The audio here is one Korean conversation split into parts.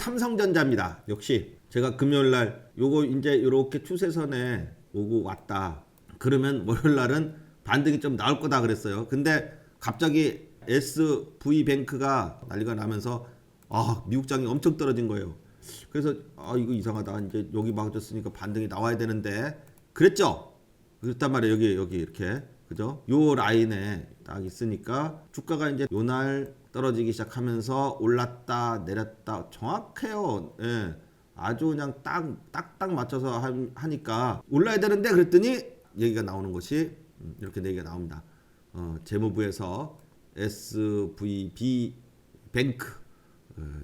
삼성전자입니다. 역시 제가 금요일날 요거 이제 이렇게 추세선에 오고 왔다. 그러면 월요일날은 반등이 좀 나올 거다 그랬어요. 근데 갑자기 SV뱅크가 난리가 나면서 미국장이 엄청 떨어진 거예요. 그래서 이거 이상하다. 이제 여기 막아줬으니까 반등이 나와야 되는데 그랬죠. 그랬단 말이에요. 여기 이렇게 그죠? 요 라인에 딱 있으니까 주가가 이제 요날 떨어지기 시작하면서 올랐다 내렸다 정확해요. 예. 아주 그냥 딱딱 맞춰서 하니까 올라야 되는데 그랬더니 얘기가 나오는 것이 이렇게 얘기가 나옵니다. 재무부에서 SVB 뱅크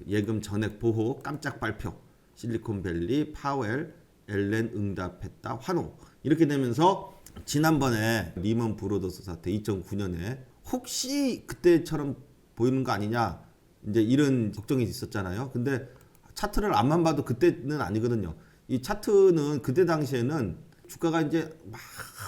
예금 전액 보호 깜짝 발표, 실리콘밸리 파웰 엘렌 응답했다 환호. 이렇게 되면서 지난번에 리먼 브로더스 사태 2009년에 혹시 그때처럼 보이는 거 아니냐 이제 이런 걱정이 있었잖아요. 근데 차트를 앞만 봐도 그때는 아니거든요. 이 차트는 그때 당시에는 주가가 이제 막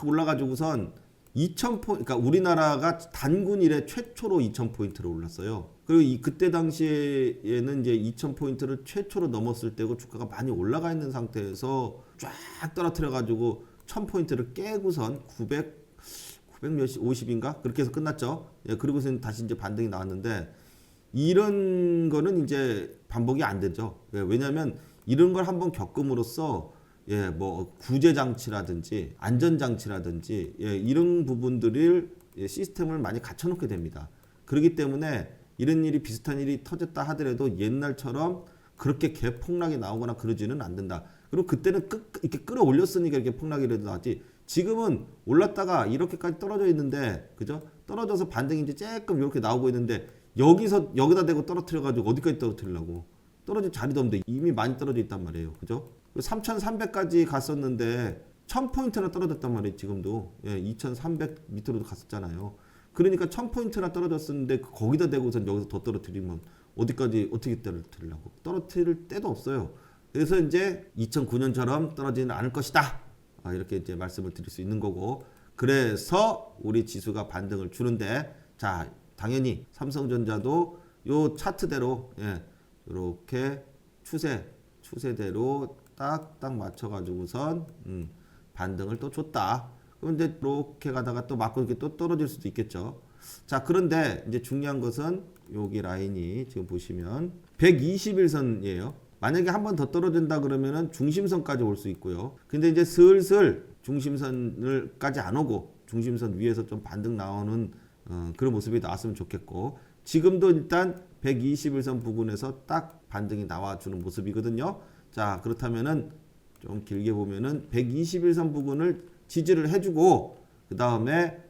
올라가지고선 2000포인트, 그러니까 우리나라가 단군 이래 최초로 2000포인트를 올랐어요. 그리고 그때 당시에는 이제 2000포인트를 최초로 넘었을 때고 주가가 많이 올라가 있는 상태에서 쫙 떨어뜨려 가지고 1000포인트를 깨고선 950인가? 그렇게 해서 끝났죠. 예, 그리고선 다시 이제 반등이 나왔는데 이런 거는 이제 반복이 안 되죠. 예, 왜냐면 이런 걸 한번 겪음으로써 뭐 구제 장치라든지 안전 장치라든지 이런 부분들을 시스템을 많이 갖춰 놓게 됩니다. 그렇기 때문에 이런 일이 비슷한 일이 터졌다 하더라도 옛날처럼 그렇게 개폭락이 나오거나 그러지는 않는다. 그리고 그때는 이렇게 끌어올렸으니까 이렇게 폭락이라도 나왔지. 지금은 올랐다가 이렇게까지 떨어져 있는데, 그죠? 떨어져서 반등이 이제 조금 이렇게 나오고 있는데 여기다 대고 떨어뜨려 가지고 어디까지 떨어뜨리려고? 떨어질 자리도 없는데 이미 많이 떨어져 있단 말이에요. 그죠? 3,300까지 갔었는데 1000포인트나 떨어졌단 말이에요. 지금도 2,300 밑으로도 갔었잖아요. 그러니까 1000포인트나 떨어졌었는데 거기다 대고선 여기서 더 떨어뜨리면 어떻게 떨어뜨리려고? 떨어뜨릴 데도 없어요. 그래서 이제 2009년처럼 떨어지는 않을 것이다. 이렇게 이제 말씀을 드릴 수 있는 거고, 그래서 우리 지수가 반등을 주는데, 자 당연히 삼성전자도 요 차트대로 이렇게 추세대로 딱딱 맞춰가지고선 반등을 또 줬다. 그런데 이렇게 가다가 또 맞고 이렇게 또 떨어질 수도 있겠죠. 자, 그런데 이제 중요한 것은 여기 라인이 지금 보시면 121선이에요. 만약에 한 번 더 떨어진다 그러면은 중심선까지 올 수 있고요. 근데 이제 슬슬 중심선을까지 안 오고 중심선 위에서 좀 반등 나오는 그런 모습이 나왔으면 좋겠고, 지금도 일단 121선 부근에서 딱 반등이 나와주는 모습이거든요. 자, 그렇다면은 좀 길게 보면은 121선 부근을 지지를 해주고, 그 다음에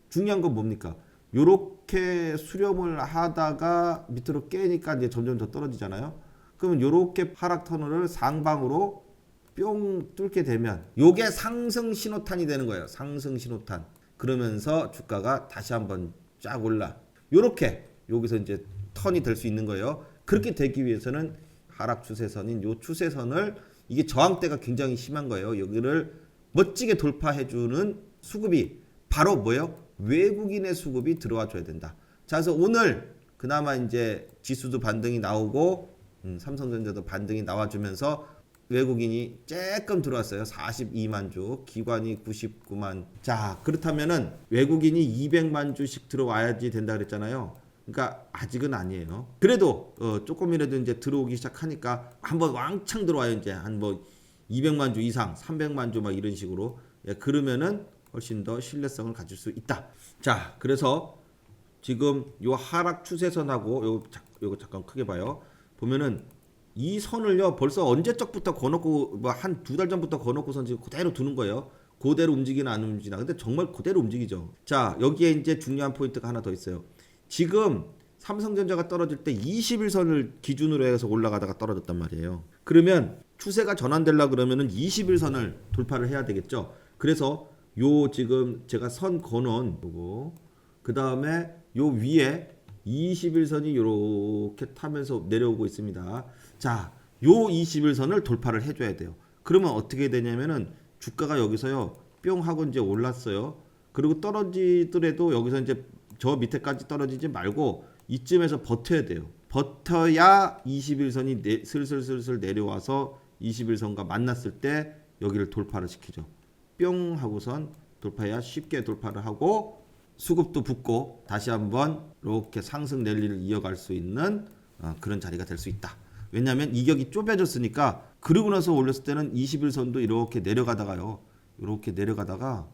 중요한 건 뭡니까? 요렇게 수렴을 하다가 밑으로 깨니까 이제 점점 더 떨어지잖아요. 그러면 요렇게 하락 터널을 상방으로 뿅 뚫게 되면 요게 상승 신호탄이 되는 거예요. 상승 신호탄. 그러면서 주가가 다시 한번 쫙 올라. 요렇게 여기서 이제 턴이 될 수 있는 거예요. 그렇게 되기 위해서는 하락 추세선인 요 추세선을, 이게 저항대가 굉장히 심한 거예요. 여기를 멋지게 돌파해주는 수급이 바로 뭐예요? 외국인의 수급이 들어와 줘야 된다. 자, 그래서 오늘 그나마 이제 지수도 반등이 나오고 삼성전자도 반등이 나와주면서 외국인이 조금 들어왔어요. 42만 주, 기관이 99만. 자, 그렇다면은 외국인이 200만 주씩 들어와야지 된다 그랬잖아요. 그러니까 아직은 아니에요. 그래도 조금이라도 이제 들어오기 시작하니까 한번 왕창 들어와요. 이제 한 뭐 200만 주 이상, 300만 주 막 이런 식으로. 그러면은 훨씬 더 신뢰성을 가질 수 있다. 자, 그래서 지금 요 하락 추세선하고 요거 잠깐 크게 봐요. 보면은 이 선을요 벌써 언제적부터 거놓고 뭐 한 두 달 전부터 거놓고선 지금 그대로 두는 거예요. 그대로 움직이나 안 움직이나. 근데 정말 그대로 움직이죠. 자, 여기에 이제 중요한 포인트가 하나 더 있어요. 지금 삼성전자가 떨어질 때 21선을 기준으로 해서 올라가다가 떨어졌단 말이에요. 그러면 추세가 전환되려 그러면은 21선을 돌파를 해야 되겠죠. 그래서 요 지금 제가 선 거놓은 요거, 그 다음에 요 위에 21선이 이렇게 타면서 내려오고 있습니다. 자, 요 21선을 돌파를 해줘야 돼요. 그러면 어떻게 되냐면은 주가가 여기서요 뿅 하고 이제 올랐어요. 그리고 떨어지더라도 여기서 이제 저 밑에까지 떨어지지 말고 이쯤에서 버텨야 돼요. 버텨야 21선이 슬슬슬슬 내려와서 21선과 만났을 때 여기를 돌파를 시키죠. 뿅 하고선 돌파해야 쉽게 돌파를 하고 수급도 붙고 다시 한번 이렇게 상승 랠리를 이어갈 수 있는 그런 자리가 될 수 있다. 왜냐하면 이격이 좁아졌으니까 그러고 나서 올렸을 때는 21선도 이렇게 내려가다가요. 이렇게 내려가다가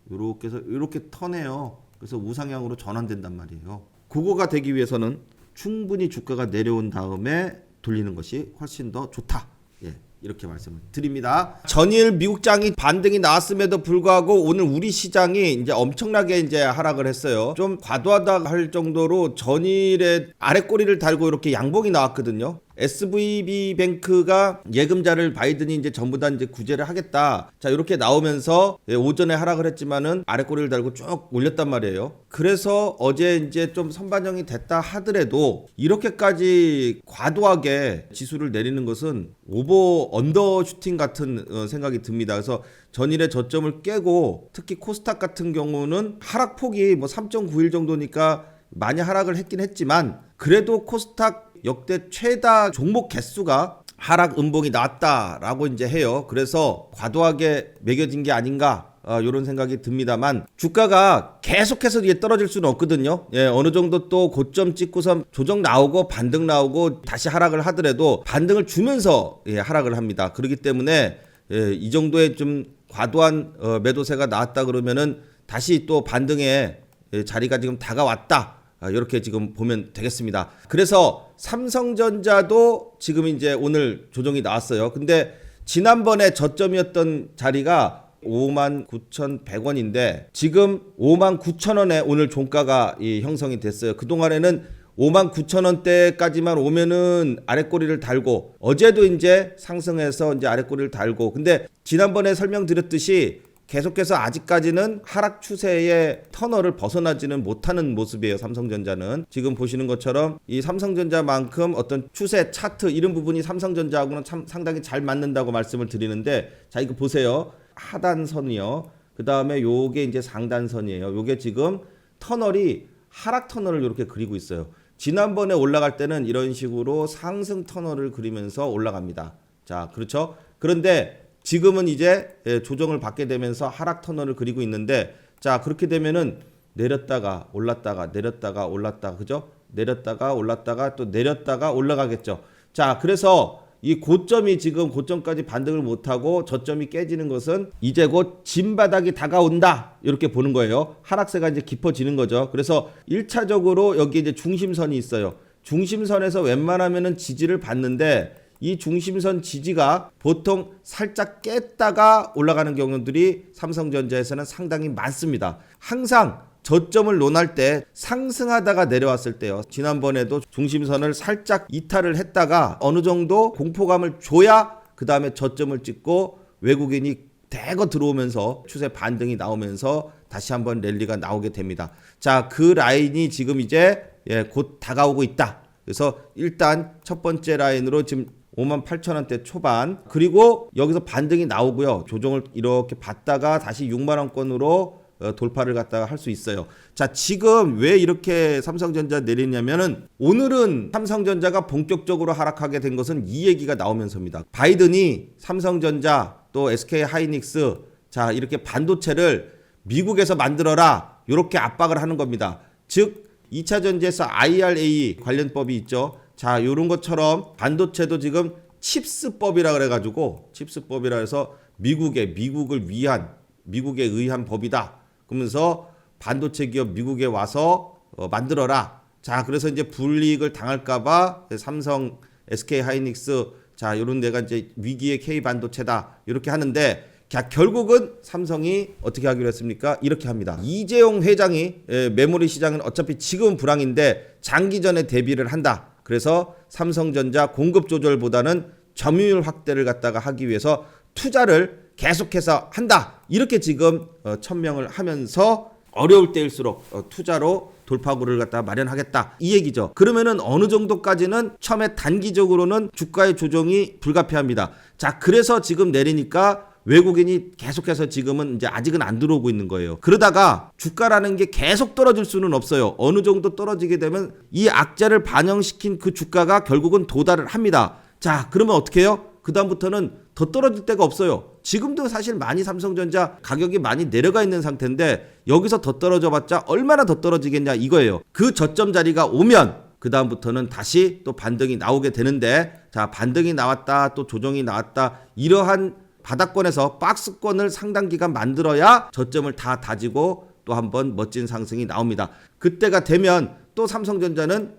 이렇게 해서 이렇게 턴해요. 그래서 우상향으로 전환된단 말이에요. 그거가 되기 위해서는 충분히 주가가 내려온 다음에 돌리는 것이 훨씬 더 좋다. 예, 이렇게 말씀을 드립니다. 전일 미국장이 반등이 나왔음에도 불구하고 오늘 우리 시장이 이제 엄청나게 이제 하락을 했어요. 좀 과도하다 할 정도로 전일에 아랫꼬리를 달고 이렇게 양봉이 나왔거든요. SVB뱅크가 예금자를 바이든이 이제 전부 다 이제 구제를 하겠다. 자, 이렇게 나오면서 오전에 하락을 했지만은 아랫꼬리를 달고 쭉 올렸단 말이에요. 그래서 어제 이제 좀 선반영이 됐다 하더라도 이렇게까지 과도하게 지수를 내리는 것은 오버 언더슈팅 같은 생각이 듭니다. 그래서 전일의 저점을 깨고 특히 코스닥 같은 경우는 하락폭이 뭐 3.91 정도니까 많이 하락을 했긴 했지만 그래도 코스닥 역대 최다 종목 개수가 하락 음봉이 나왔다라고 이제 해요. 그래서 과도하게 매겨진 게 아닌가 이런 생각이 듭니다만 주가가 계속해서 이게 떨어질 수는 없거든요. 예, 어느 정도 또 고점 찍고서 조정 나오고 반등 나오고 다시 하락을 하더라도 반등을 주면서 하락을 합니다. 그렇기 때문에 이 정도의 좀 과도한 매도세가 나왔다 그러면은 다시 또 반등의 자리가 지금 다가왔다. 이렇게 지금 보면 되겠습니다. 그래서 삼성전자도 지금 이제 오늘 조정이 나왔어요. 근데 지난번에 저점이었던 자리가 59,100원인데 지금 59,000원에 오늘 종가가 형성이 됐어요. 그동안에는 59,000원대까지만 오면은 아랫꼬리를 달고 어제도 이제 상승해서 이제 아랫꼬리를 달고 근데 지난번에 설명드렸듯이 계속해서 아직까지는 하락 추세의 터널을 벗어나지는 못하는 모습이에요. 삼성전자는 지금 보시는 것처럼 이 삼성전자만큼 어떤 추세 차트 이런 부분이 삼성전자하고는 참 상당히 잘 맞는다고 말씀을 드리는데 자 이거 보세요. 하단선이요. 그 다음에 요게 이제 상단선이에요. 요게 지금 터널이 하락 터널을 이렇게 그리고 있어요. 지난번에 올라갈 때는 이런 식으로 상승 터널을 그리면서 올라갑니다. 자, 그렇죠? 그런데 지금은 이제 조정을 받게 되면서 하락 터널을 그리고 있는데 자 그렇게 되면은 내렸다가 올랐다가 내렸다가 올랐다가 그죠? 내렸다가 올랐다가 또 내렸다가 올라가겠죠. 자 그래서 이 고점이 지금 고점까지 반등을 못하고 저점이 깨지는 것은 이제 곧 진바닥이 다가온다 이렇게 보는 거예요. 하락세가 이제 깊어지는 거죠. 그래서 1차적으로 여기 이제 중심선이 있어요. 중심선에서 웬만하면은 지지를 받는데 이 중심선 지지가 보통 살짝 깼다가 올라가는 경우들이 삼성전자에서는 상당히 많습니다. 항상 저점을 논할 때 상승하다가 내려왔을 때요. 지난번에도 중심선을 살짝 이탈을 했다가 어느 정도 공포감을 줘야 그 다음에 저점을 찍고 외국인이 대거 들어오면서 추세 반등이 나오면서 다시 한번 랠리가 나오게 됩니다. 자, 그 라인이 지금 이제 곧 다가오고 있다. 그래서 일단 첫 번째 라인으로 지금 58,000원대 초반 그리고 여기서 반등이 나오고요. 조정을 이렇게 받다가 다시 6만원권으로 돌파를 갖다가 할 수 있어요. 자 지금 왜 이렇게 삼성전자 내리냐면은 오늘은 삼성전자가 본격적으로 하락하게 된 것은 이 얘기가 나오면서입니다. 바이든이 삼성전자 또 SK하이닉스 자 이렇게 반도체를 미국에서 만들어라 이렇게 압박을 하는 겁니다. 즉 2차 전지에서 IRA 관련법이 있죠. 자, 요런 것처럼 반도체도 지금 칩스법이라 그래가지고 칩스법이라 해서 미국을 위한 미국에 의한 법이다. 그러면서 반도체 기업 미국에 와서 만들어라. 자, 그래서 이제 불이익을 당할까봐 삼성, SK 하이닉스 자, 요런 데가 이제 위기의 K 반도체다. 이렇게 하는데 결국은 삼성이 어떻게 하기로 했습니까? 이렇게 합니다. 이재용 회장이 메모리 시장은 어차피 지금은 불황인데 장기전에 대비를 한다. 그래서 삼성전자 공급 조절보다는 점유율 확대를 갖다가 하기 위해서 투자를 계속해서 한다. 이렇게 지금 천명을 하면서 어려울 때일수록 투자로 돌파구를 갖다가 마련하겠다. 이 얘기죠. 그러면은 어느 정도까지는 처음에 단기적으로는 주가의 조정이 불가피합니다. 자, 그래서 지금 내리니까 외국인이 계속해서 지금은 이제 아직은 안 들어오고 있는 거예요. 그러다가 주가라는 게 계속 떨어질 수는 없어요. 어느 정도 떨어지게 되면 이 악재를 반영시킨 그 주가가 결국은 도달을 합니다. 자, 그러면 어떻게 해요? 그 다음부터는 더 떨어질 데가 없어요. 지금도 사실 많이 삼성전자 가격이 많이 내려가 있는 상태인데 여기서 더 떨어져 봤자 얼마나 더 떨어지겠냐 이거예요. 그 저점 자리가 오면 그 다음부터는 다시 또 반등이 나오게 되는데, 자, 반등이 나왔다 또 조정이 나왔다, 이러한 바닥권에서 박스권을 상당 기간 만들어야 저점을 다 다지고 또 한번 멋진 상승이 나옵니다. 그때가 되면 또 삼성전자는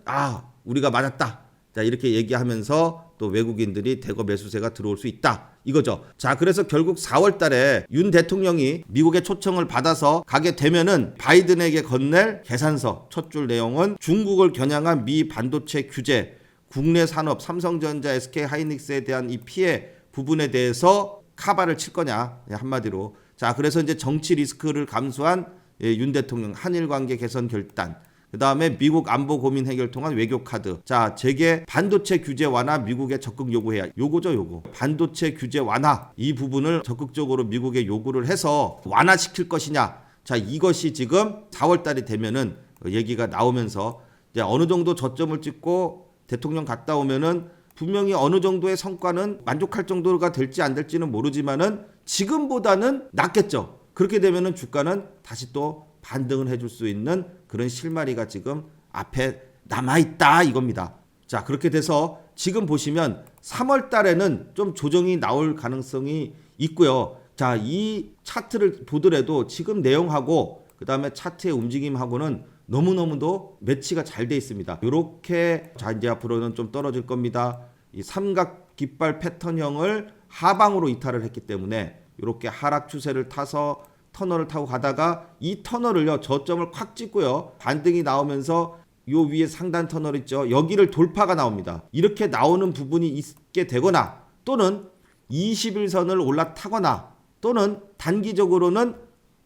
우리가 맞았다, 자, 이렇게 얘기하면서 또 외국인들이 대거 매수세가 들어올 수 있다 이거죠. 자, 그래서 결국 4월 달에 윤 대통령이 미국의 초청을 받아서 가게 되면은 바이든에게 건넬 계산서 첫 줄 내용은 중국을 겨냥한 미 반도체 규제, 국내 산업 삼성전자, SK 하이닉스에 대한 이 피해 부분에 대해서 카바를 칠 거냐, 한마디로. 자, 그래서 이제 정치 리스크를 감수한 윤 대통령 한일 관계 개선 결단, 그 다음에 미국 안보 고민 해결 통한 외교 카드. 자, 재계 반도체 규제 완화 미국에 적극 요구해야. 요거죠, 요거. 반도체 규제 완화 이 부분을 적극적으로 미국에 요구를 해서 완화시킬 것이냐. 자, 이것이 지금 4월 달이 되면은 얘기가 나오면서 이제 어느 정도 저점을 찍고 대통령 갔다 오면은 분명히 어느 정도의 성과는 만족할 정도가 될지 안 될지는 모르지만은 지금보다는 낫겠죠. 그렇게 되면은 주가는 다시 또 반등을 해줄 수 있는 그런 실마리가 지금 앞에 남아있다 이겁니다. 자, 그렇게 돼서 지금 보시면 3월 달에는 좀 조정이 나올 가능성이 있고요. 자, 이 차트를 보더라도 지금 내용하고 그 다음에 차트의 움직임하고는 너무너무도 매치가 잘 돼 있습니다. 이렇게 자, 이제 앞으로는 좀 떨어질 겁니다. 이 삼각 깃발 패턴형을 하방으로 이탈을 했기 때문에 이렇게 하락 추세를 타서 터널을 타고 가다가 이 터널을요, 저점을 콱 찍고요, 반등이 나오면서 요 위에 상단 터널 있죠, 여기를 돌파가 나옵니다. 이렇게 나오는 부분이 있게 되거나 또는 21선을 올라타거나 또는 단기적으로는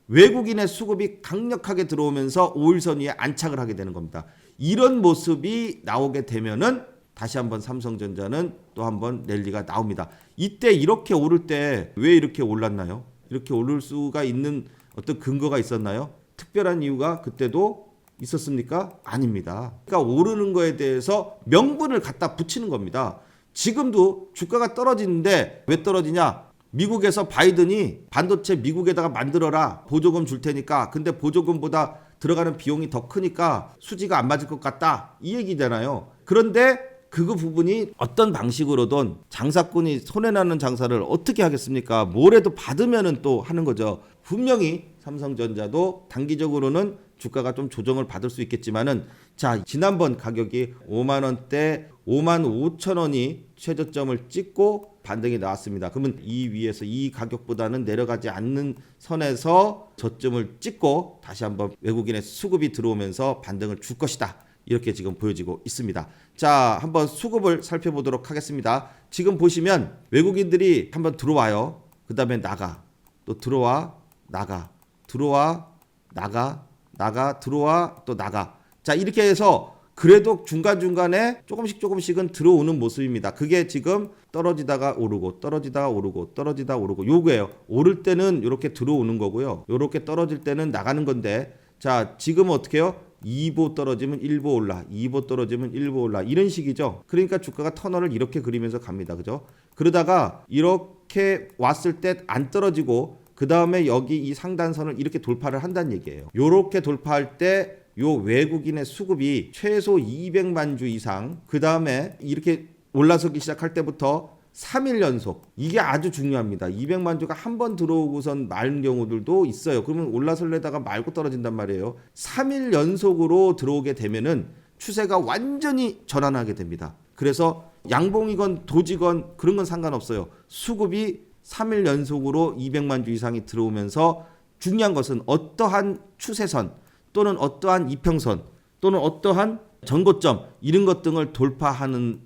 외국인의 수급이 강력하게 들어오면서 5일선 위에 안착을 하게 되는 겁니다. 이런 모습이 나오게 되면은 다시 한번 삼성전자는 또 한번 랠리가 나옵니다. 이때 이렇게 오를 때 왜 이렇게 올랐나요? 이렇게 오를 수가 있는 어떤 근거가 있었나요? 특별한 이유가 그때도 있었습니까? 아닙니다. 그러니까 오르는 거에 대해서 명분을 갖다 붙이는 겁니다. 지금도 주가가 떨어지는데 왜 떨어지냐? 미국에서 바이든이 반도체 미국에다가 만들어라, 보조금 줄 테니까, 근데 보조금보다 들어가는 비용이 더 크니까 수지가 안 맞을 것 같다, 이 얘기잖아요. 그런데 그 부분이 어떤 방식으로든 장사꾼이 손해나는 장사를 어떻게 하겠습니까? 뭐래도 받으면은 또 하는 거죠. 분명히 삼성전자도 단기적으로는 주가가 좀 조정을 받을 수 있겠지만은, 자, 지난번 가격이 5만 원대 5만 5천 원이 최저점을 찍고 반등이 나왔습니다. 그러면 이 위에서 이 가격보다는 내려가지 않는 선에서 저점을 찍고 다시 한번 외국인의 수급이 들어오면서 반등을 줄 것이다, 이렇게 지금 보여지고 있습니다. 자, 한번 수급을 살펴보도록 하겠습니다. 지금 보시면 외국인들이 한번 들어와요. 그 다음에 나가, 또 들어와, 나가, 들어와, 나가, 나가, 들어와, 또 나가. 자, 이렇게 해서 그래도 중간중간에 조금씩은 들어오는 모습입니다. 그게 지금 떨어지다가 오르고 떨어지다가 오르고 떨어지다가 오르고 요거예요. 오를 때는 이렇게 들어오는 거고요, 이렇게 떨어질 때는 나가는 건데, 자, 지금은 어떻게 해요? 2보 떨어지면 1보 올라, 2보 떨어지면 1보 올라, 이런 식이죠. 그러니까 주가가 터널을 이렇게 그리면서 갑니다. 그죠? 그러다가 이렇게 왔을 때 안 떨어지고 그 다음에 여기 이 상단선을 이렇게 돌파를 한다는 얘기예요. 이렇게 돌파할 때 요 외국인의 수급이 최소 200만 주 이상, 그 다음에 이렇게 올라서기 시작할 때부터 3일 연속, 이게 아주 중요합니다. 200만 주가 한 번 들어오고선 말 경우들도 있어요. 그러면 올라설려다가 말고 떨어진단 말이에요. 3일 연속으로 들어오게 되면은 추세가 완전히 전환하게 됩니다. 그래서 양봉이건 도지건 그런 건 상관없어요. 수급이 3일 연속으로 200만 주 이상이 들어오면서 중요한 것은 어떠한 추세선 또는 어떠한 이평선 또는 어떠한 전고점 이런 것 등을 돌파하는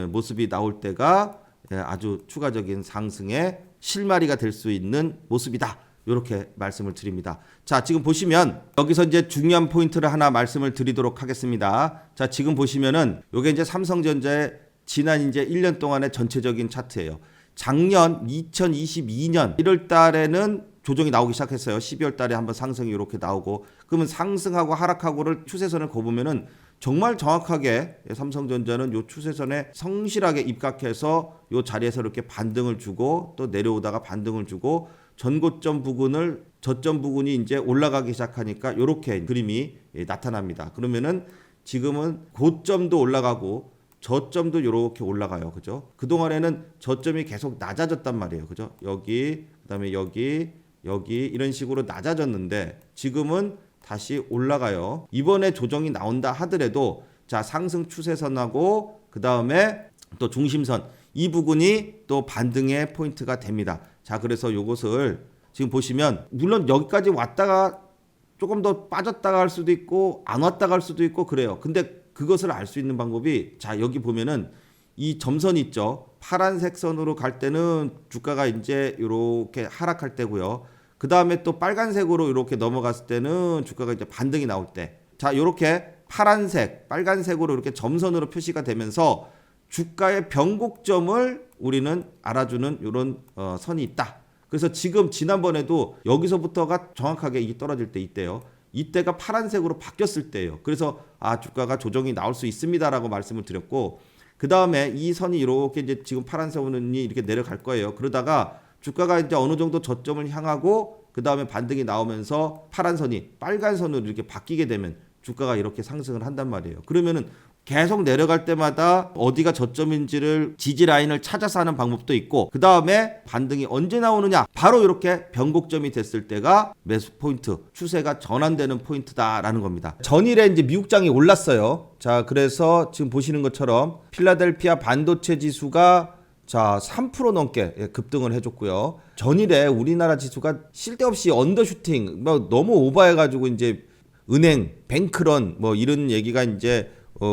모습이 나올 때가 아주 추가적인 상승의 실마리가 될 수 있는 모습이다, 이렇게 말씀을 드립니다. 자, 지금 보시면 여기서 이제 중요한 포인트를 하나 말씀을 드리도록 하겠습니다. 자, 지금 보시면은 요게 이제 삼성전자의 지난 이제 1년 동안의 전체적인 차트예요. 작년 2022년 1월 달에는 조정이 나오기 시작했어요. 12월 달에 한번 상승이 이렇게 나오고, 그러면 상승하고 하락하고를 추세선을 거보면은 정말 정확하게 삼성전자는 요 추세선에 성실하게 입각해서 요 자리에서 이렇게 반등을 주고 또 내려오다가 반등을 주고 전고점 부근을 저점 부근이 이제 올라가기 시작하니까 이렇게 그림이 나타납니다. 그러면은 지금은 고점도 올라가고 저점도 이렇게 올라가요. 그죠? 그동안에는 저점이 계속 낮아졌단 말이에요. 그죠? 여기, 그다음에 여기 이런 식으로 낮아졌는데 지금은 다시 올라가요. 이번에 조정이 나온다 하더라도 자, 상승 추세선하고 그다음에 또 중심선 이 부분이 또 반등의 포인트가 됩니다. 자, 그래서 요것을 지금 보시면 물론 여기까지 왔다가 조금 더 빠졌다가 할 수도 있고 안 왔다가 할 수도 있고 그래요. 근데 그것을 알 수 있는 방법이 자, 여기 보면은 이 점선 있죠. 파란색 선으로 갈 때는 주가가 이제 이렇게 하락할 때고요. 그 다음에 또 빨간색으로 이렇게 넘어갔을 때는 주가가 이제 반등이 나올 때. 자, 이렇게 파란색, 빨간색으로 이렇게 점선으로 표시가 되면서 주가의 변곡점을 우리는 알아주는 이런 선이 있다. 그래서 지금 지난번에도 여기서부터가 정확하게 이게 떨어질 때 이때요. 이때가 파란색으로 바뀌었을 때예요. 그래서 주가가 조정이 나올 수 있습니다라고 말씀을 드렸고, 그 다음에 이 선이 이렇게 이제 지금 파란색으로 이렇게 내려갈 거예요. 그러다가 주가가 이제 어느 정도 저점을 향하고 그 다음에 반등이 나오면서 파란 선이 빨간 선으로 이렇게 바뀌게 되면 주가가 이렇게 상승을 한단 말이에요. 그러면은 계속 내려갈 때마다 어디가 저점인지를 지지 라인을 찾아서 하는 방법도 있고, 그 다음에 반등이 언제 나오느냐, 바로 이렇게 변곡점이 됐을 때가 매수 포인트, 추세가 전환되는 포인트다라는 겁니다. 전일에 이제 미국장이 올랐어요. 자, 그래서 지금 보시는 것처럼 필라델피아 반도체 지수가 자, 3% 넘게 급등을 해줬고요. 전일에 우리나라 지수가 쓸데없이 언더슈팅, 너무 오버해가지고 이제 은행, 뱅크런 뭐 이런 얘기가 이제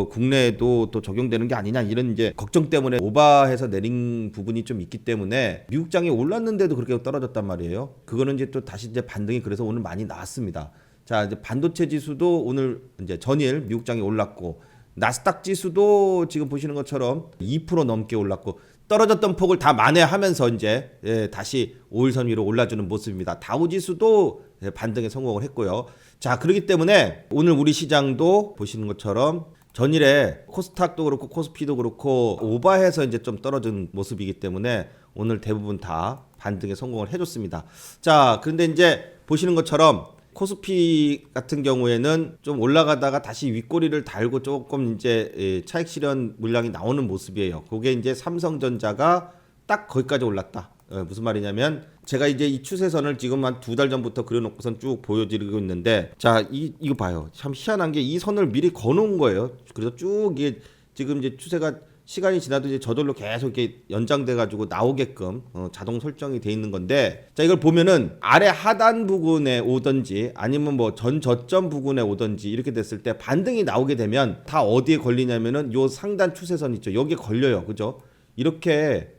국내에도 또 적용되는 게 아니냐 이런 이제 걱정 때문에 오버해서 내린 부분이 좀 있기 때문에 미국장이 올랐는데도 그렇게 떨어졌단 말이에요. 그거는 이제 또 다시 이제 반등이 그래서 오늘 많이 나왔습니다. 자, 이제 반도체 지수도 오늘 이제 전일 미국장이 올랐고, 나스닥 지수도 지금 보시는 것처럼 2% 넘게 올랐고, 떨어졌던 폭을 다 만회하면서 이제 다시 5일선 위로 올라주는 모습입니다. 다우지수도 반등에 성공을 했고요. 자, 그렇기 때문에 오늘 우리 시장도 보시는 것처럼 전일에 코스닥도 그렇고 코스피도 그렇고 오버해서 이제 좀 떨어진 모습이기 때문에 오늘 대부분 다 반등에 성공을 해줬습니다. 자, 그런데 이제 보시는 것처럼 코스피 같은 경우에는 좀 올라가다가 다시 윗꼬리를 달고 조금 이제 차익 실현 물량이 나오는 모습이에요. 그게 이제 삼성전자가 딱 거기까지 올랐다. 무슨 말이냐면 제가 이제 이 추세선을 지금 한 2달 전부터 그려놓고선 쭉 보여드리고 있는데, 자, 이거 봐요. 참 희한한 게 이 선을 미리 거놓은 거예요. 그래서 쭉 이게 지금 이제 추세가 시간이 지나도 이제 저절로 계속 이렇게 연장돼 가지고 나오게끔 자동 설정이 돼 있는 건데, 자, 이걸 보면은 아래 하단 부근에 오든지 아니면 뭐 전 저점 부근에 오든지 이렇게 됐을 때 반등이 나오게 되면 다 어디에 걸리냐면은 요 상단 추세선 있죠. 여기에 걸려요. 그죠? 이렇게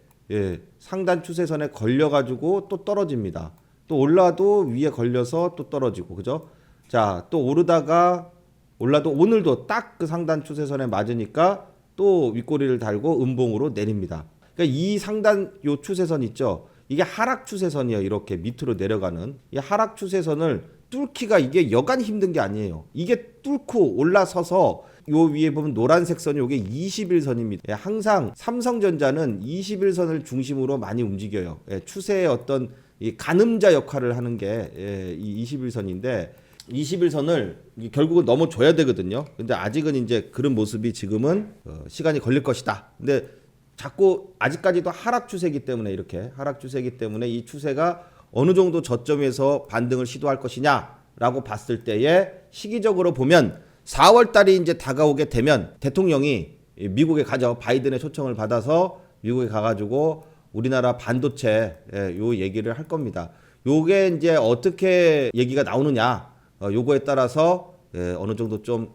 상단 추세선에 걸려 가지고 또 떨어집니다. 또 올라도 위에 걸려서 또 떨어지고, 그죠? 자, 또 오르다가 올라도 오늘도 딱 그 상단 추세선에 맞으니까 또 윗꼬리를 달고 음봉으로 내립니다. 그러니까 이 상단 요 추세선 있죠. 이게 하락 추세선이에요. 이렇게 밑으로 내려가는 이 하락 추세선을 뚫기가 이게 여간 힘든 게 아니에요. 이게 뚫고 올라서서 요 위에 보면 노란색 선이 요게 21선입니다. 항상 삼성전자는 21선을 중심으로 많이 움직여요. 추세의 어떤 이 가늠자 역할을 하는 게 이 21선인데 21선을 결국은 넘어줘야 되거든요. 근데 아직은 이제 그런 모습이 지금은 시간이 걸릴 것이다. 근데 자꾸 아직까지도 하락 추세이기 때문에 이렇게 하락 추세이기 때문에 이 추세가 어느 정도 저점에서 반등을 시도할 것이냐라고 봤을 때에 시기적으로 보면 4월 달이 이제 다가오게 되면 대통령이 미국에 가죠. 바이든의 초청을 받아서 미국에 가가지고 우리나라 반도체 요 얘기를 할 겁니다. 요게 이제 어떻게 얘기가 나오느냐, 요거에 따라서 어느 정도 좀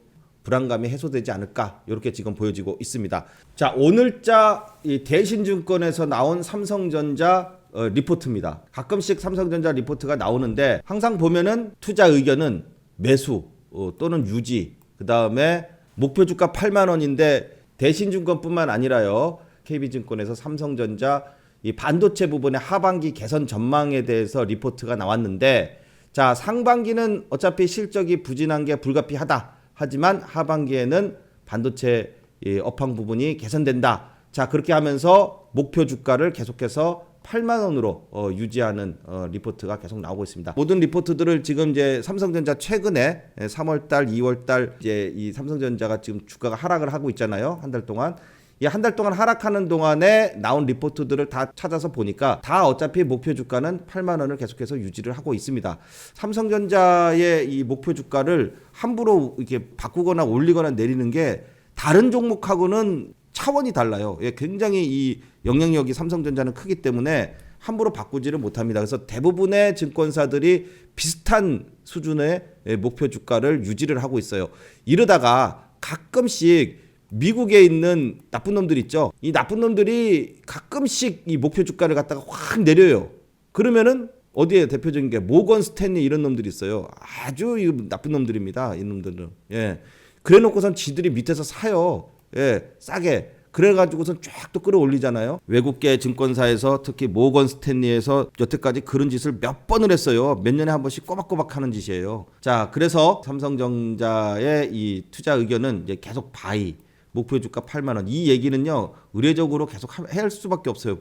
불안감이 해소되지 않을까 이렇게 지금 보여지고 있습니다. 자, 오늘자 이 대신증권에서 나온 삼성전자 리포트입니다. 가끔씩 삼성전자 리포트가 나오는데 항상 보면은 투자 의견은 매수 또는 유지, 그 다음에 목표 주가 8만 원인데 대신증권뿐만 아니라요, KB증권에서 삼성전자 이 반도체 부분의 하반기 개선 전망에 대해서 리포트가 나왔는데, 자, 상반기는 어차피 실적이 부진한 게 불가피하다. 하지만 하반기에는 반도체 업황 부분이 개선된다. 자, 그렇게 하면서 목표 주가를 계속해서 8만 원으로 유지하는 리포트가 계속 나오고 있습니다. 모든 리포트들을 지금 이제 삼성전자 최근에 3월 달, 2월 달 이제 이 삼성전자가 지금 주가가 하락을 하고 있잖아요. 한 달 동안. 이 한 달 동안 하락하는 동안에 나온 리포트들을 다 찾아서 보니까 다 어차피 목표 주가는 8만 원을 계속해서 유지를 하고 있습니다. 삼성전자의 이 목표 주가를 함부로 이렇게 바꾸거나 올리거나 내리는 게 다른 종목하고는 차원이 달라요. 예, 굉장히 이 영향력이 삼성전자는 크기 때문에 함부로 바꾸지를 못합니다. 그래서 대부분의 증권사들이 비슷한 수준의 목표 주가를 유지를 하고 있어요. 이러다가 가끔씩 미국에 있는 나쁜 놈들 있죠. 이 나쁜 놈들이 가끔씩 이 목표 주가를 갖다가 확 내려요. 그러면은 어디에 대표적인 게 모건 스탠리 이런 놈들이 있어요. 아주 나쁜 놈들입니다. 이 놈들은. 예. 그래 놓고선 지들이 밑에서 사요. 예, 싸게. 그래가지고선 쫙 또 끌어올리잖아요. 외국계 증권사에서 특히 모건 스탠리에서 여태까지 그런 짓을 몇 번을 했어요. 몇 년에 한 번씩 꼬박꼬박 하는 짓이에요. 자, 그래서 삼성전자의 이 투자 의견은 이제 계속 바이. 목표 주가 8만 원. 이 얘기는요, 의례적으로 계속 해야 할 수밖에 없어요.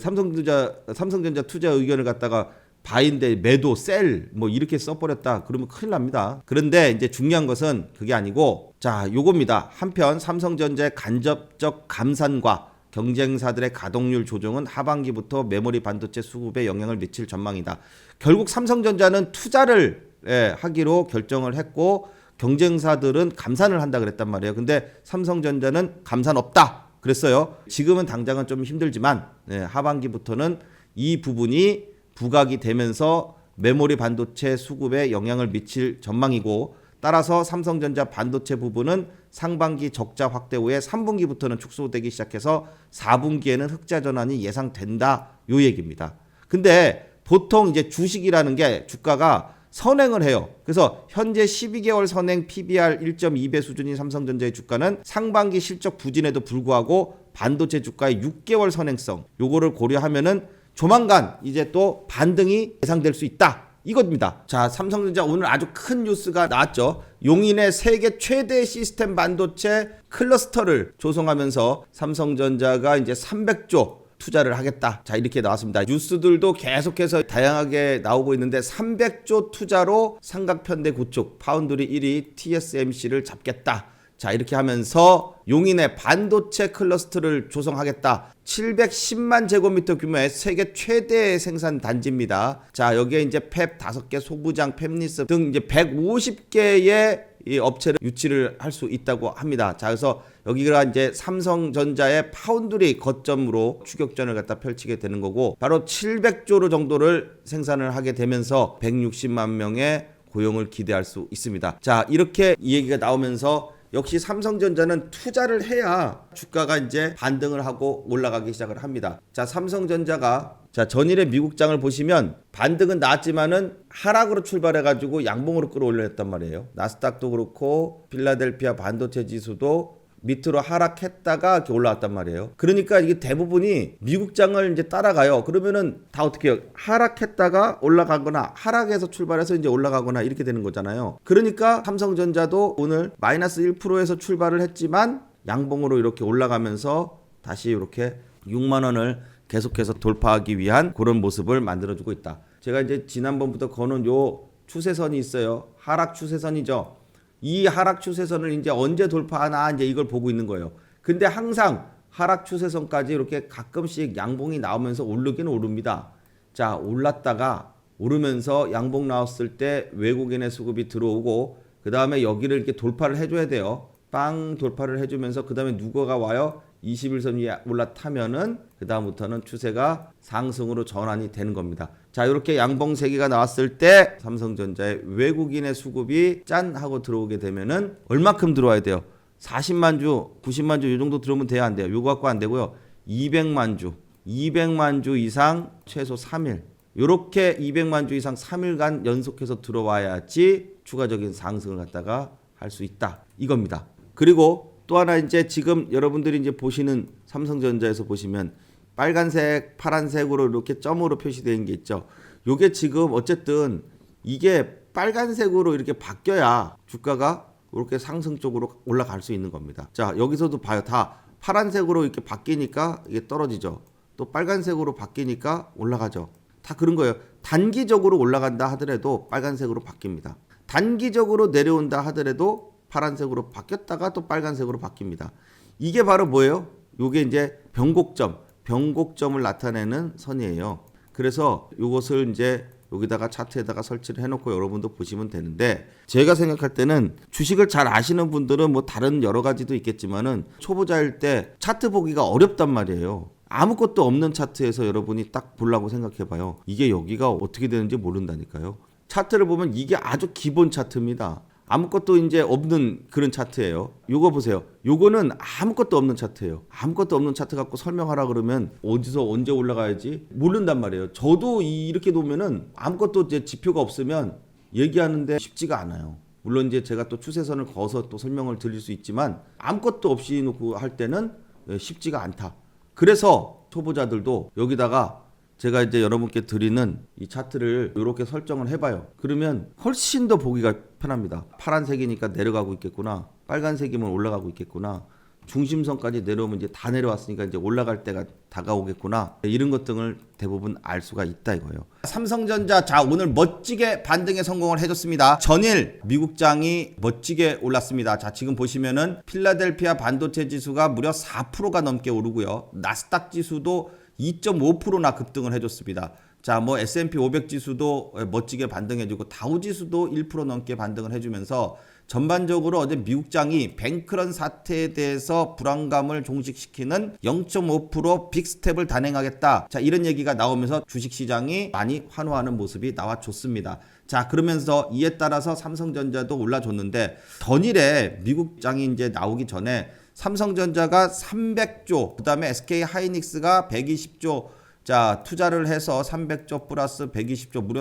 삼성전자 투자 의견을 갖다가 바인데 매도, 셀, 뭐 이렇게 써버렸다. 그러면 큰일 납니다. 그런데 이제 중요한 것은 그게 아니고, 자, 요겁니다. 한편 삼성전자의 간접적 감산과 경쟁사들의 가동률 조정은 하반기부터 메모리 반도체 수급에 영향을 미칠 전망이다. 결국 삼성전자는 투자를 하기로 결정을 했고, 경쟁사들은 감산을 한다 그랬단 말이에요. 근데 삼성전자는 감산 없다 그랬어요. 지금은 당장은 좀 힘들지만 하반기부터는 이 부분이 부각이 되면서 메모리 반도체 수급에 영향을 미칠 전망이고, 따라서 삼성전자 반도체 부분은 상반기 적자 확대 후에 3분기부터는 축소되기 시작해서 4분기에는 흑자 전환이 예상된다. 요 얘기입니다. 근데 보통 이제 주식이라는 게 주가가 선행을 해요. 그래서 현재 12개월 선행 PBR 1.2배 수준인 삼성전자의 주가는 상반기 실적 부진에도 불구하고 반도체 주가의 6개월 선행성, 요거를 고려하면은 조만간 이제 또 반등이 예상될 수 있다. 이겁니다. 자, 삼성전자 오늘 아주 큰 뉴스가 나왔죠. 용인의 세계 최대 시스템 반도체 클러스터를 조성하면서 삼성전자가 이제 300조 투자를 하겠다. 자, 이렇게 나왔습니다. 뉴스들도 계속해서 다양하게 나오고 있는데 300조 투자로 삼각편대 구축 파운드리 1위 TSMC를 잡겠다. 자, 이렇게 하면서 용인의 반도체 클러스터를 조성하겠다. 710만 제곱미터 규모의 세계 최대 생산 단지입니다. 자, 여기에 이제 팹 5개, 소부장, 팹리스 등 이제 150개의 이 업체를 유치를 할 수 있다고 합니다. 자, 그래서 여기가 이제 삼성전자의 파운드리 거점으로 추격전을 갖다 펼치게 되는 거고, 바로 700조로 정도를 생산을 하게 되면서 160만 명의 고용을 기대할 수 있습니다. 자, 이렇게 이 얘기가 나오면서 역시 삼성전자는 투자를 해야 주가가 이제 반등을 하고 올라가기 시작을 합니다. 자, 삼성전자가 자, 전일의 미국장을 보시면 반등은 나왔지만은 하락으로 출발해가지고 양봉으로 끌어올렸단 말이에요. 나스닥도 그렇고 필라델피아 반도체 지수도 밑으로 하락했다가 이렇게 올라왔단 말이에요. 그러니까 이게 대부분이 미국장을 이제 따라가요. 그러면은 다 어떻게 해요? 하락했다가 올라가거나 하락에서 출발해서 이제 올라가거나 이렇게 되는 거잖아요. 그러니까 삼성전자도 오늘 마이너스 1%에서 출발을 했지만 양봉으로 이렇게 올라가면서 다시 이렇게 6만 원을 계속해서 돌파하기 위한 그런 모습을 만들어주고 있다. 제가 이제 지난번부터 거는 요 추세선이 있어요. 하락 추세선이죠. 이 하락 추세선을 이제 언제 돌파하나 이제 이걸 보고 있는 거예요. 근데 항상 하락 추세선까지 이렇게 가끔씩 양봉이 나오면서 오르기는 오릅니다. 자, 올랐다가 오르면서 양봉 나왔을 때 외국인의 수급이 들어오고, 그 다음에 여기를 이렇게 돌파를 해줘야 돼요. 빵 돌파를 해주면서 그 다음에 누가가 와요? 21선 위에 올라타면은 그 다음부터는 추세가 상승으로 전환이 되는 겁니다. 자, 이렇게 양봉 3개가 나왔을 때 삼성전자의 외국인의 수급이 짠 하고 들어오게 되면은 얼마큼 들어와야 돼요? 40만 주, 90만 주 이 정도 들어오면 돼야 안 돼요. 요거 갖고 안 되고요. 200만 주 이상 최소 3일. 요렇게 200만 주 이상 3일간 연속해서 들어와야지 추가적인 상승을 갖다가 할 수 있다. 이겁니다. 그리고 또 하나 이제 지금 여러분들이 이제 보시는 삼성전자에서 보시면 빨간색, 파란색으로 이렇게 점으로 표시되어 게 있죠. 요게 지금 어쨌든 이게 빨간색으로 이렇게 바뀌어야 주가가 이렇게 상승 쪽으로 올라갈 수 있는 겁니다. 자, 여기서도 봐요. 다 파란색으로 이렇게 바뀌니까 이게 떨어지죠. 또 빨간색으로 바뀌니까 올라가죠. 다 그런 거예요. 단기적으로 올라간다 하더라도 빨간색으로 바뀝니다. 단기적으로 내려온다 하더라도 파란색으로 바뀌었다가 또 빨간색으로 바뀝니다. 이게 바로 뭐예요? 요게 이제 변곡점을 나타내는 선이에요. 그래서 이것을 이제 여기다가 차트에다가 설치를 해놓고 여러분도 보시면 되는데, 제가 생각할 때는 주식을 잘 아시는 분들은 뭐 다른 여러 가지도 있겠지만은 초보자일 때 차트 보기가 어렵단 말이에요. 아무것도 없는 차트에서 여러분이 딱 보려고 생각해봐요. 이게 여기가 어떻게 되는지 모른다니까요. 차트를 보면 이게 아주 기본 차트입니다. 아무것도 이제 없는 그런 차트예요. 요거 보세요. 요거는 아무것도 없는 차트예요. 아무것도 없는 차트 갖고 설명하라 그러면 어디서 언제 올라가야지 모른단 말이에요. 저도 이렇게 놓으면은 아무것도 이제 지표가 없으면 얘기하는데 쉽지가 않아요. 물론 이제 제가 또 추세선을 그어서 또 설명을 드릴 수 있지만 아무것도 없이 놓고 할 때는 쉽지가 않다. 그래서 초보자들도 여기다가 제가 이제 여러분께 드리는 이 차트를 이렇게 설정을 해봐요. 그러면 훨씬 더 보기가 편합니다. 파란색이니까 내려가고 있겠구나. 빨간색이면 올라가고 있겠구나. 중심선까지 내려오면 이제 다 내려왔으니까 이제 올라갈 때가 다가오겠구나. 이런 것들을 대부분 알 수가 있다 이거예요. 삼성전자, 자, 오늘 멋지게 반등에 성공을 해줬습니다. 전일 미국장이 멋지게 올랐습니다. 자, 지금 보시면은 필라델피아 반도체 지수가 무려 4%가 넘게 오르고요. 나스닥 지수도 2.5%나 급등을 해줬습니다. 자, 뭐 S&P 500 지수도 멋지게 반등해주고 다우 지수도 1% 넘게 반등을 해주면서 전반적으로 어제 미국장이 뱅크런 사태에 대해서 불안감을 종식시키는 0.5% 빅스텝을 단행하겠다. 자, 이런 얘기가 나오면서 주식시장이 많이 환호하는 모습이 나와줬습니다. 자, 그러면서 이에 따라서 삼성전자도 올라줬는데, 전일에 미국장이 이제 나오기 전에 삼성전자가 300조, 그 다음에 SK 하이닉스가 120조, 자, 투자를 해서 300조 플러스 120조, 무려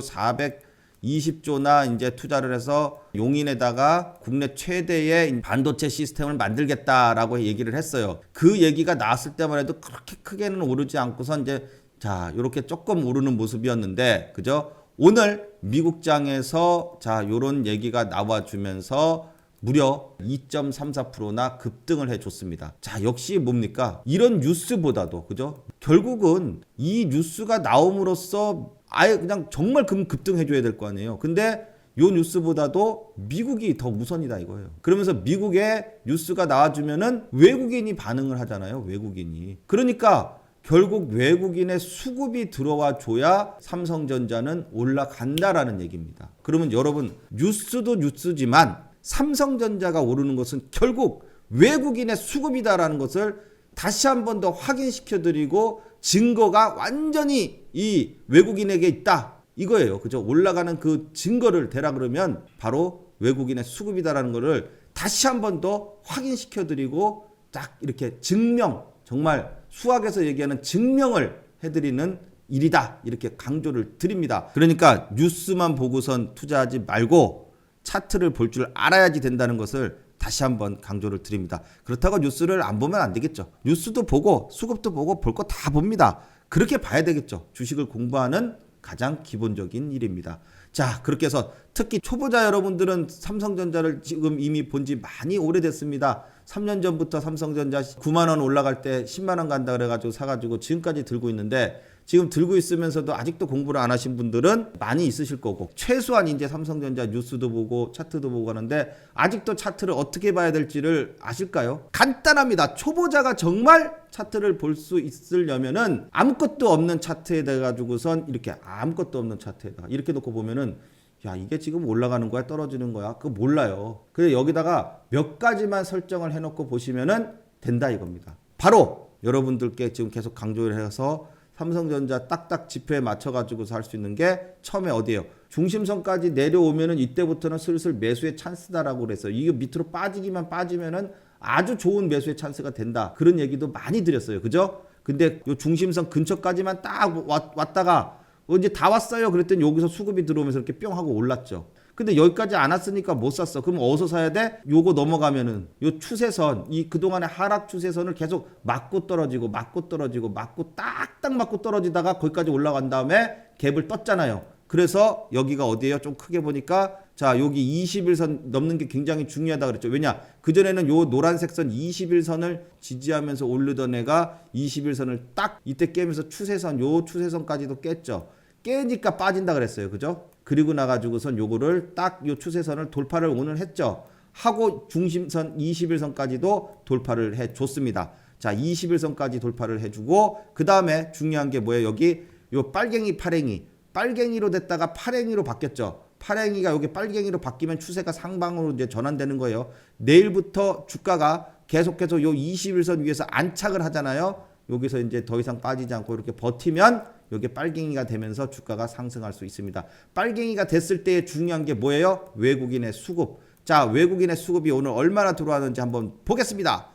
420조나 이제 투자를 해서 용인에다가 국내 최대의 반도체 시스템을 만들겠다라고 얘기를 했어요. 그 얘기가 나왔을 때만 해도 그렇게 크게는 오르지 않고선 이제 자, 요렇게 조금 오르는 모습이었는데, 그죠? 오늘 미국장에서 자, 요런 얘기가 나와주면서 무려 2.34%나 급등을 해줬습니다. 자, 역시 뭡니까? 이런 뉴스보다도, 그죠? 결국은 이 뉴스가 나옴으로써 아예 그냥 정말 급등해줘야 될 거 아니에요. 근데 요 뉴스보다도 미국이 더 우선이다 이거예요. 그러면서 미국의 뉴스가 나와주면은 외국인이 반응을 하잖아요. 외국인이. 그러니까 결국 외국인의 수급이 들어와 줘야 삼성전자는 올라간다라는 얘기입니다. 그러면 여러분, 뉴스도 뉴스지만 삼성전자가 오르는 것은 결국 외국인의 수급이다라는 것을 다시 한 번 더 확인시켜드리고, 증거가 완전히 이 외국인에게 있다 이거예요. 그죠? 올라가는 그 증거를 대라 그러면 바로 외국인의 수급이다라는 것을 다시 한 번 더 확인시켜드리고 딱 이렇게 증명, 정말 수학에서 얘기하는 증명을 해드리는 일이다 이렇게 강조를 드립니다. 그러니까 뉴스만 보고선 투자하지 말고 차트를 볼 줄 알아야지 된다는 것을 다시 한번 강조를 드립니다. 그렇다고 뉴스를 안 보면 안 되겠죠. 뉴스도 보고 수급도 보고 볼 거 다 봅니다. 그렇게 봐야 되겠죠. 주식을 공부하는 가장 기본적인 일입니다. 자, 그렇게 해서 특히 초보자 여러분들은 삼성전자를 지금 이미 본 지 많이 오래됐습니다. 3년 전부터 삼성전자 9만 원 올라갈 때 10만 원 간다 그래가지고 사가지고 지금까지 들고 있는데, 지금 들고 있으면서도 아직도 공부를 안 하신 분들은 많이 있으실 거고, 최소한 이제 삼성전자 뉴스도 보고 차트도 보고 하는데 아직도 차트를 어떻게 봐야 될지를 아실까요? 간단합니다. 초보자가 정말 차트를 볼 수 있으려면은 아무것도 없는 차트에 대 가지고선 이렇게 아무것도 없는 차트에다가 이렇게 놓고 보면은 야, 이게 지금 올라가는 거야 떨어지는 거야 그거 몰라요. 그래서 여기다가 몇 가지만 설정을 해놓고 보시면은 된다 이겁니다. 바로 여러분들께 지금 계속 강조를 해서 삼성전자 딱딱 지표에 맞춰가지고서 할 수 있는 게 처음에 어디예요? 중심선까지 내려오면은 이때부터는 슬슬 매수의 찬스다라고 그랬어요. 이게 밑으로 빠지기만 빠지면은 아주 좋은 매수의 찬스가 된다. 그런 얘기도 많이 드렸어요. 그죠? 근데 요 중심선 근처까지만 딱 왔다가 이제 다 왔어요. 그랬더니 여기서 수급이 들어오면서 이렇게 뿅 하고 올랐죠. 근데 여기까지 안 왔으니까 못 샀어. 그럼 어디서 사야 돼? 요거 넘어가면은 요 추세선, 이 그동안의 하락 추세선을 계속 맞고 떨어지고 맞고 떨어지고 맞고 딱딱 맞고 떨어지다가 거기까지 올라간 다음에 갭을 떴잖아요. 그래서 여기가 어디예요? 좀 크게 보니까 자, 여기 21선 넘는 게 굉장히 중요하다 그랬죠. 왜냐? 그전에는 요 노란색 선 21선을 지지하면서 오르던 애가 21선을 딱 이때 깨면서 추세선, 요 추세선까지도 깼죠. 깨니까 빠진다 그랬어요. 그죠? 그리고 나가지고선 요거를 딱 요 추세선을 돌파를 오늘 했죠. 하고 중심선 21선까지도 돌파를 해 줬습니다. 자, 21선까지 돌파를 해주고 그 다음에 중요한 게 뭐예요? 여기 요 빨갱이 파랭이, 빨갱이로 됐다가 파랭이로 바뀌었죠. 파랭이가 여기 빨갱이로 바뀌면 추세가 상방으로 이제 전환되는 거예요. 내일부터 주가가 계속해서 요 21선 위에서 안착을 하잖아요. 여기서 이제 더 이상 빠지지 않고 이렇게 버티면 이게 빨갱이가 되면서 주가가 상승할 수 있습니다. 빨갱이가 됐을 때 중요한 게 뭐예요? 외국인의 수급. 자, 외국인의 수급이 오늘 얼마나 들어왔는지 한번 보겠습니다.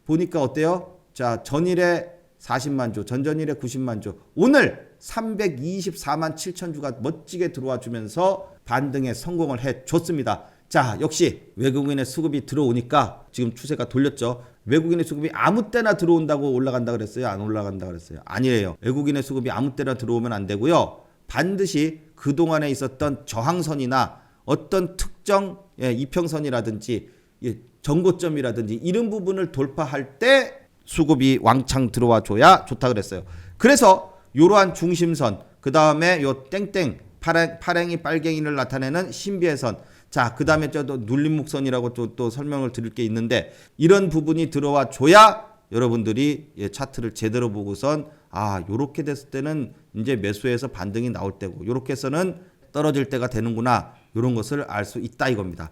보니까 어때요? 자, 전일에 40만 주, 전전일에 90만 주, 오늘 324만 7천 주가 멋지게 들어와 주면서 반등에 성공을 해 줬습니다. 자, 역시 외국인의 수급이 들어오니까 지금 추세가 돌렸죠. 외국인의 수급이 아무 때나 들어온다고 올라간다 그랬어요? 안 올라간다 그랬어요? 아니에요. 외국인의 수급이 아무 때나 들어오면 안 되고요. 반드시 그동안에 있었던 저항선이나 어떤 특정 이평선이라든지 정고점이라든지 이런 부분을 돌파할 때 수급이 왕창 들어와 줘야 좋다 그랬어요. 그래서 이러한 중심선, 그 다음에 요 땡땡 파랭이 빨갱이를 나타내는 신비의 선, 자, 그 다음에 또 눌림목선이라고 또 설명을 드릴 게 있는데 이런 부분이 들어와 줘야 여러분들이 차트를 제대로 보고선 아, 요렇게 됐을 때는 이제 매수해서 반등이 나올 때고 요렇게 해서는 떨어질 때가 되는구나, 요런 것을 알 수 있다 이겁니다.